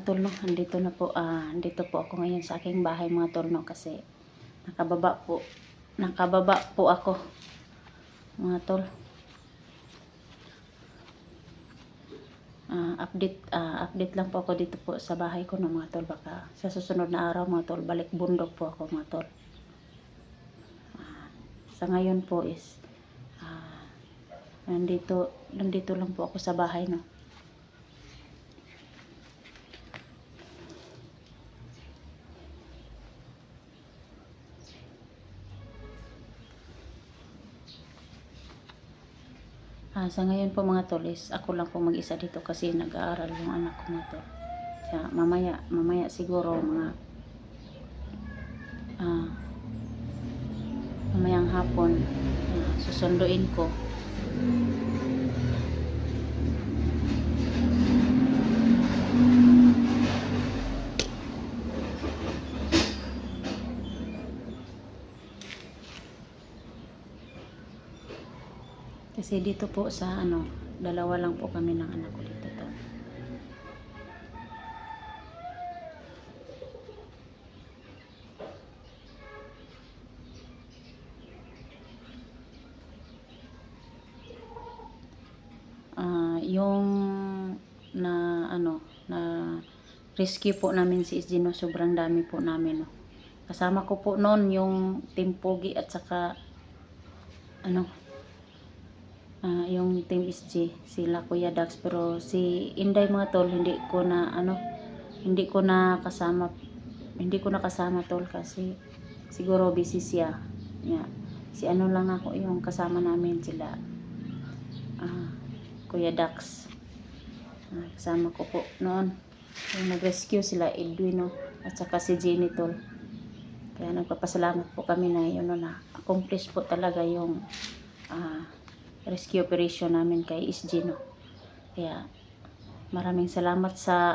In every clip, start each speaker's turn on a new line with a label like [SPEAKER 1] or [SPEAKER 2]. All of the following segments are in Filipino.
[SPEAKER 1] mga tol, no, andito po ako ngayon sa aking bahay mga tol, no, kasi nakababa po ako mga tol. Update lang po ako dito po sa bahay ko, no, mga tol. Baka sa susunod na araw mga tol, balik bundok po ako mga tol. Sa ngayon po is nandito lang po ako sa bahay, no. Sa ngayon po mga tol is ako lang po mag-isa dito kasi nag-aaral yung anak ko mga tol. Kaya mamaya siguro mga mamayang hapon susunduin ko. Kasi dito po sa dalawa lang po kami ng anak ko dito to. Yung na rescue po namin si SG, no, sobrang dami po namin, no. Kasama ko po noon yung Team Pogi at saka yung Team SG, sila Kuya Dax, pero si Inday mga tol hindi ko na kasama tol kasi siguro busy siya. Yeah. Si lang ako yung kasama namin, sila Kuya Dax. Kasama ko po noon yung nag-rescue, sila Edwin, no, at saka si Jenny tol. Kaya nagpapasalamat po kami na yun, no, na accomplish po talaga yung rescue operation namin kay SG, no. Kaya maraming salamat sa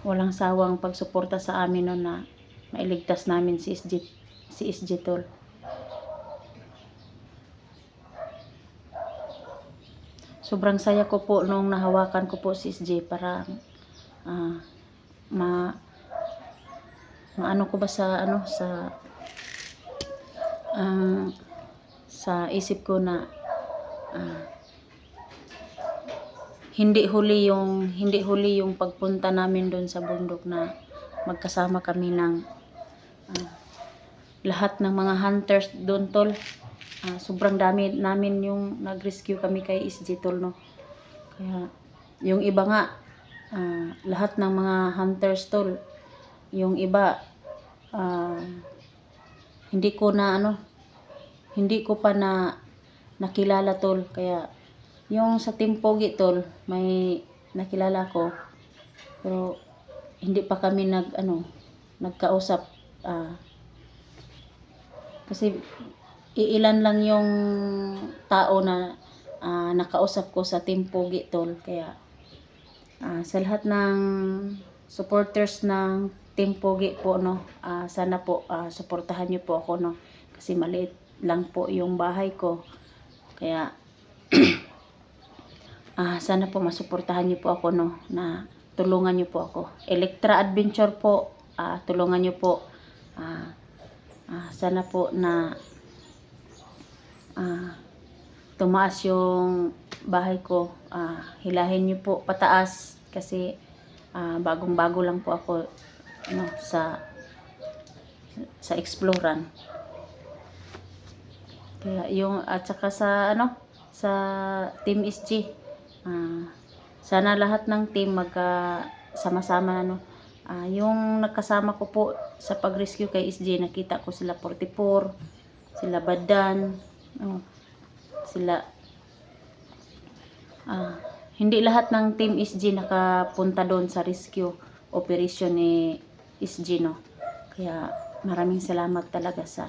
[SPEAKER 1] walang sawang pagsuporta sa amin, no, na mailigtas namin si SG tol. Sobrang saya ko po nung nahawakan ko po si SG para maano ko ba sa isip ko na hindi huli yung pagpunta namin doon sa bundok, na magkasama kami ng lahat ng mga hunters doon tol. Sobrang dami namin yung nag-rescue kami kay SG tol, no. Kaya yung iba nga lahat ng mga hunters tol, yung iba hindi ko pa nakilala tol. Kaya yung sa Team Pogi tol, may nakilala ko, pero hindi pa kami nagkausap kasi iilan lang yung tao na nakausap ko sa Team Pogi tol. Kaya sa lahat ng supporters ng Team Pogi po, no, sana po suportahan niyo po ako, no, kasi maliit lang po yung bahay ko. Kaya sana po masuportahan niyo po ako, no, na tulungan niyo po ako. Electra Adventure po, tulungan niyo po. Sana po na tumaas yung bahay ko. Hilahin niyo po pataas kasi bagong-bago lang po ako, no, sa exploran. Kaya at saka sa Team SG, sana lahat ng team magkasama-sama, no. Yung nakasama ko po sa pag-rescue kay SG, nakita ko sila 44, sila Badan, sila hindi lahat ng Team SG nakapunta doon sa rescue operation ni SG, no. Kaya maraming salamat talaga sa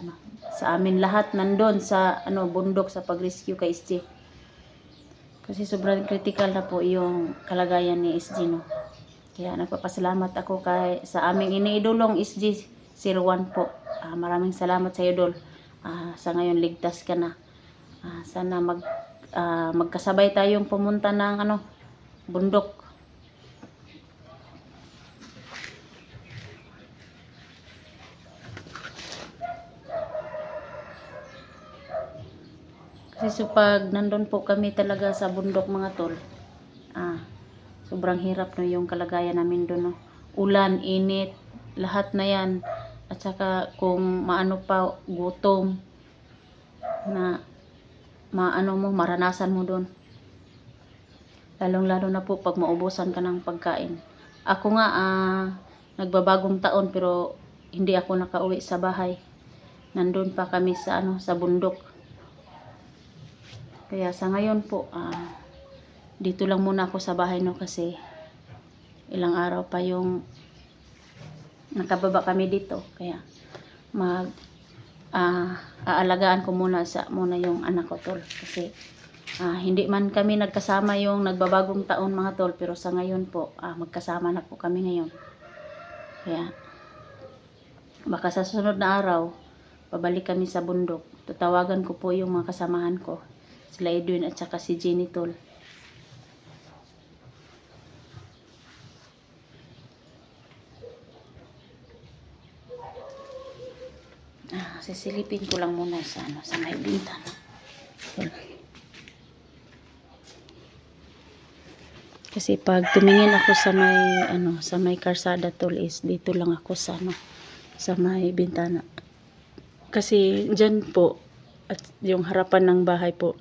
[SPEAKER 1] amin lahat nandun sa bundok sa pag-rescue kay SG. Kasi sobrang critical na po yung kalagayan ni SG, no. Kaya nagpapasalamat ako sa aming iniidolong SG 01 po. Maraming salamat sa iyo, Dol. Sa ngayon ligtas ka na. Sana magkasabay tayong pumunta ng bundok. Kasi so pag nandun po kami talaga sa bundok mga tol, sobrang hirap no yung kalagayan namin doon, no. Ulan, init, lahat na yan. At saka kung maano pa, gutom na maranasan mo doon. Lalong-lalo na po pag maubusan ka ng pagkain. Ako nga, nagbabagong taon pero hindi ako nakauwi sa bahay. Nandun pa kami sa sa bundok. Kaya sa ngayon po, dito lang muna ako sa bahay, no, kasi ilang araw pa yung nakababa kami dito. Kaya aalagaan ko muna yung anak ko, tol, kasi hindi man kami nagkasama yung nagbabagong taon mga tol, pero sa ngayon po magkasama na po kami ngayon. Kaya baka sa sunod na araw pabalik kami sa bundok. Tatawagan ko po yung mga kasamahan ko, sila Edwin at saka si Jenny, tol. Sisilipin ko lang muna sa may bintana. Kasi pag tumingin ako sa may karsada, tol, is dito lang ako sa may bintana. Kasi diyan po at yung harapan ng bahay po,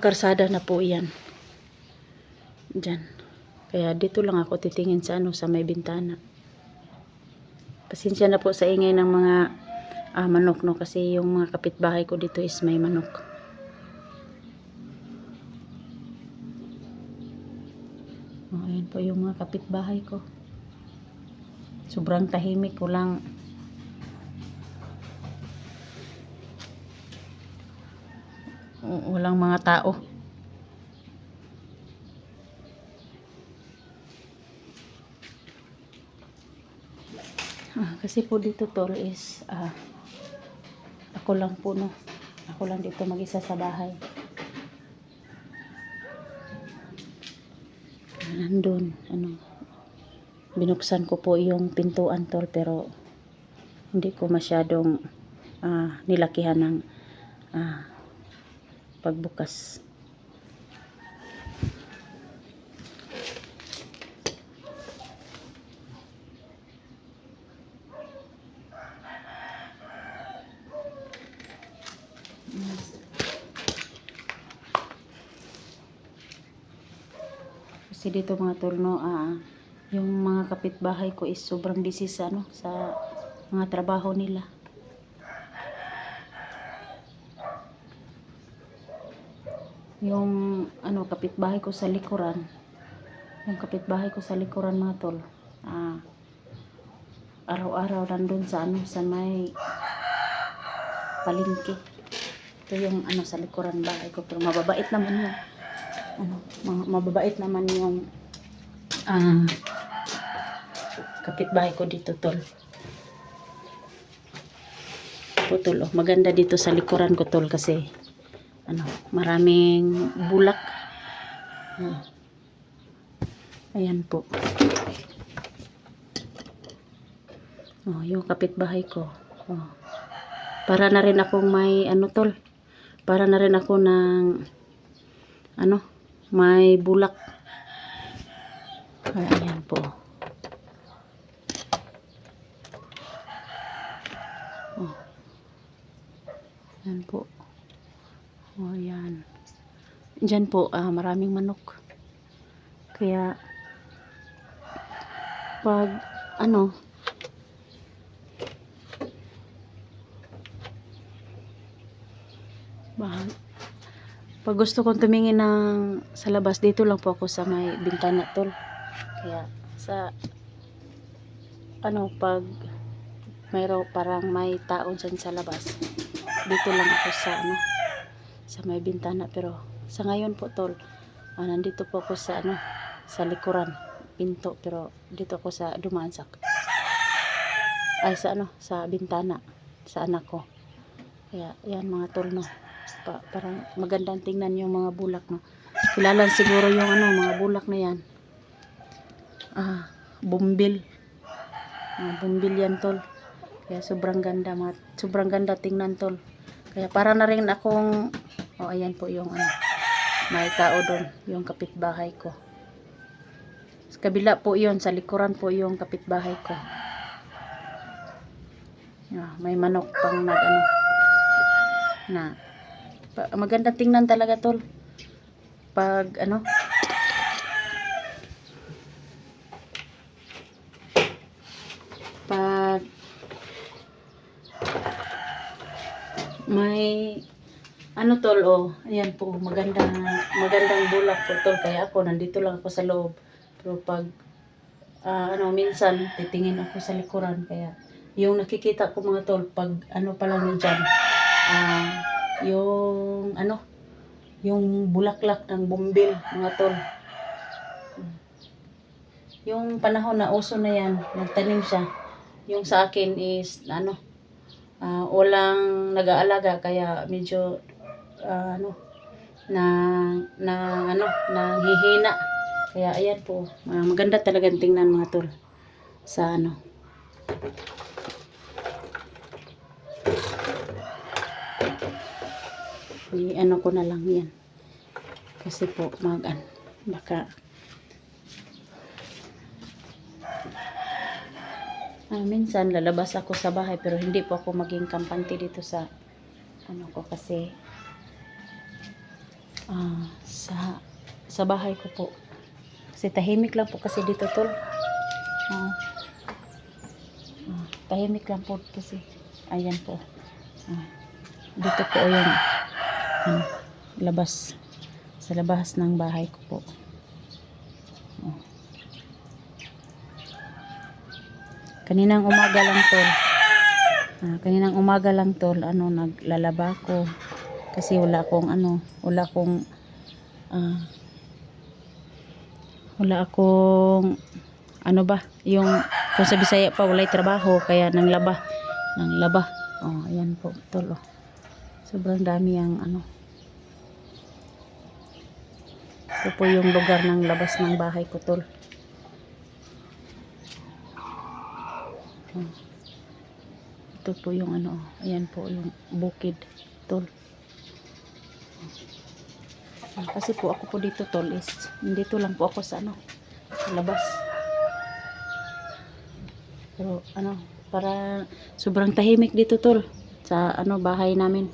[SPEAKER 1] karsada na po 'yan. Diyan. Kaya dito lang ako titingin sa may bintana. Pasensya na po sa ingay ng mga manok, no, kasi yung mga kapitbahay ko dito is may manok. Ayan po yung mga kapitbahay ko. Sobrang tahimik, walang mga tao. Kasi po dito, tol, is ako lang po, no. Ako lang dito mag-isa sa bahay. Nandun, binuksan ko po yung pintuan, tol, pero hindi ko masyadong nilakihan ng pagbukas. Kasi dito mga tol, no, yung mga kapitbahay ko is sobrang busy sa mga trabaho nila. Yung kapitbahay ko sa likuran, mga tol, araw-araw nandun sa may palengke. Ito yung sa likuran bahay ko, pero mababait naman yun. Mababait naman yung kapitbahay ko dito, tol. Tol, maganda dito sa likuran ko, tol, kasi maraming bulak. Ayan po. Yung kapitbahay ko. Para na rin akong may tol. Para na rin ako ng may bulak. Ayan po. Ayan po. Ayan. Diyan po, maraming manok. Kaya, pag, pag gusto kong tumingin sa labas, dito lang po ako sa may bintana, tol. Kaya, pag parang may tao dyan sa labas, dito lang ako sa may bintana. Pero sa ngayon po, tol, nandito po ako sa likuran pinto, pero dito ako sa dumaan sa bintana sa anak ko. Kaya yan mga tol, no. Parang magandang tingnan yung mga bulak, no. Kilala siguro yung mga bulak na yan. Bumbil. Bumbil yan, tol. Kaya sobrang ganda tingnan, tol. Kaya para na rin akong ayan po yung may tao doon, yung kapitbahay ko. Sa kabila po yun, sa likuran po yung kapitbahay ko. May manok pang maganda tingnan talaga, tol. Pag may tol, ayan po, magandang bulak po, tol. Kaya ako nandito lang ako sa loob, pero pag minsan titingin ako sa likuran. Kaya yung nakikita ko, mga tol, pag pa lang yun dyan, yung bulaklak ng bumbil, mga tol. Yung panahon na uso na yan, nagtanim siya. Yung sa akin is walang nag-aalaga, kaya medyo nanghihina. Kaya ayan po, maganda talagang tingnan, mga tol, sa ko na lang yan. Kasi po baka minsan lalabas ako sa bahay, pero hindi po ako maging kampante dito sa ko, kasi sa bahay ko po. Kasi tahimik lang po kasi dito, tol. Tahimik lang po kasi. Ayan po. Dito po yung labas. Sa labas ng bahay ko po. Kaninang umaga lang, tol, naglalaba ko. Kasi wala akong yung kung sa Bisaya pa, walay trabaho, kaya nanglaba. Ayan po, tol. Sobrang dami ang ito po yung lugar ng labas ng bahay ko, tol. Ito po yung ayan po yung bukid, tol. Kasi po ako po dito, tol, is dito lang po ako sa labas. Pero para sobrang tahimik dito, tol, sa bahay namin.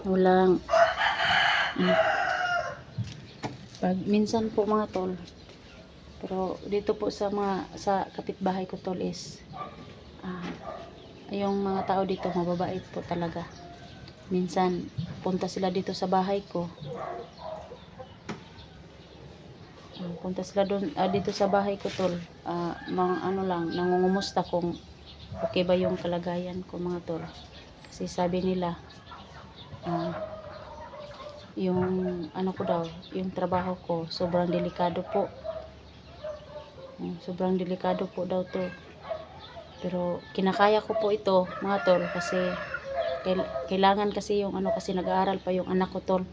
[SPEAKER 1] Walang pag minsan po, mga tol, pero dito po sa kapitbahay ko, tol, is yung mga tao dito mababait po talaga. Minsan punta sila dito sa bahay ko. Punta sila doon dito sa bahay ko, tol. Mga nangungumusta kung okay ba yung kalagayan ko, mga tol. Kasi sabi nila yung ko daw, yung trabaho ko sobrang delikado po. Sobrang delikado po daw to. Pero kinakaya ko po ito, mga tol, kasi kailangan kasi yung kasi nag-aaral pa yung anak ko, tol.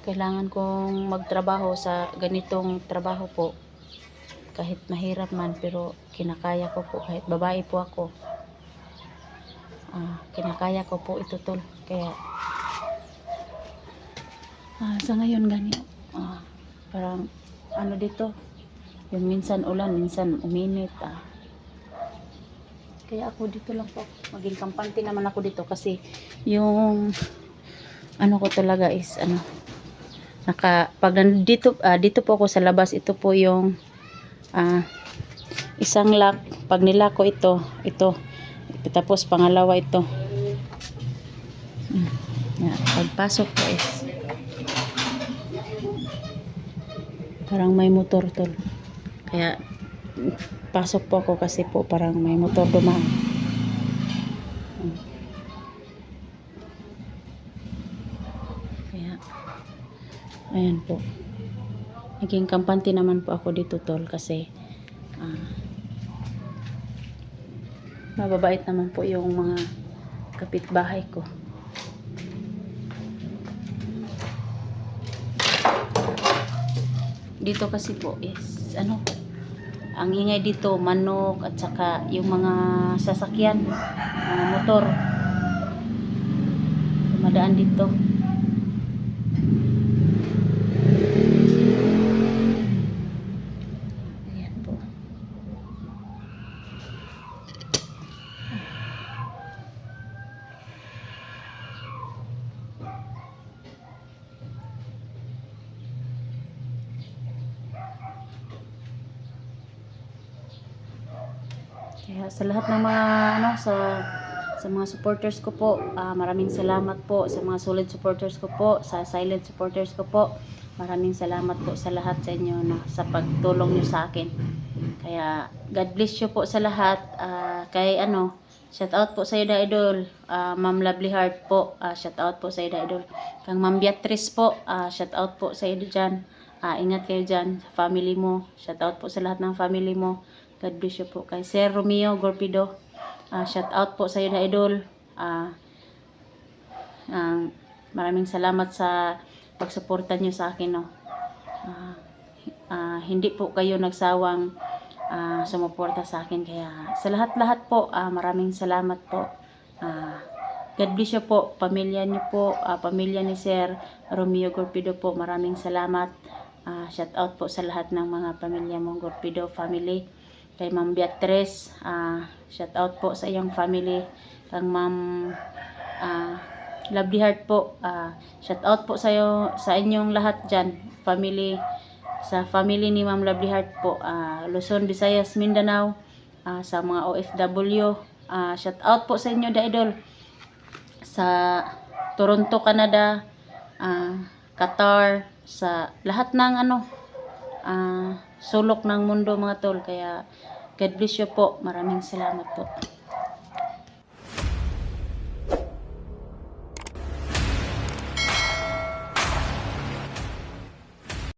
[SPEAKER 1] Kailangan kong magtrabaho sa ganitong trabaho po. Kahit mahirap man, pero kinakaya ko po. Kahit babae po ako, kinakaya ko po ito, tol. Kaya sa ngayon ganyan, parang dito, yung minsan ulan, minsan uminit. Kaya ako dito lang po, maging kampante naman ako dito, kasi yung ko talaga is pag dito po ako sa labas, ito po yung isang lock. Pag nilako ito, tapos pangalawa ito. Pagpasok po is parang may motor, tol. Kaya pasok po ako, kasi po parang may motor dumaan. Kaya ayan po, naging kampante naman po ako dito, tol, kasi Mababait naman po yung mga kapitbahay ko. Dito kasi po is ang ingay dito, manok at saka yung mga sasakyan, mga motor dumadaan dito. Ayan po. Kaya sa lahat ng mga sa mga supporters ko po, maraming salamat po sa mga solid supporters ko po, sa silent supporters ko po. Maraming salamat po sa lahat sa inyo sa pagtulong niyo sa akin. Kaya God bless you po sa lahat. Kay shout out po sa iyo da idol, Ma'am Lovely Heart po. Shout out po sa iyo da idol. Kang Ma'am Beatrice po, shout out po sa iyo diyan. Ingat kayo diyan sa family mo. Shout out po sa lahat ng family mo. God bless you po. Kay Sir Romeo Gorpido, shout out po sa iyo na idol. Maraming salamat sa pagsuporta niyo sa akin. Hindi po kayo nagsawang sumuporta sa akin. Kaya sa lahat-lahat po, maraming salamat po. God bless you po. Pamilya niyo po, pamilya ni Sir Romeo Gorpido po. Maraming salamat. Shout out po sa lahat ng mga pamilya mong Gorpido family. Kay Ma'am Beatrice, shout out po sa iyong family. Kang Ma'am Lovely Heart po, shout out po sa inyong lahat dyan. Sa family ni Ma'am Lovely Heart po, Luzon, Visayas, Mindanao, sa mga OFW, shout out po sa inyo da idol. Sa Toronto, Canada, Qatar, sa lahat ng sulok ng mundo mga tol. Kaya God bless you po. Maraming salamat po.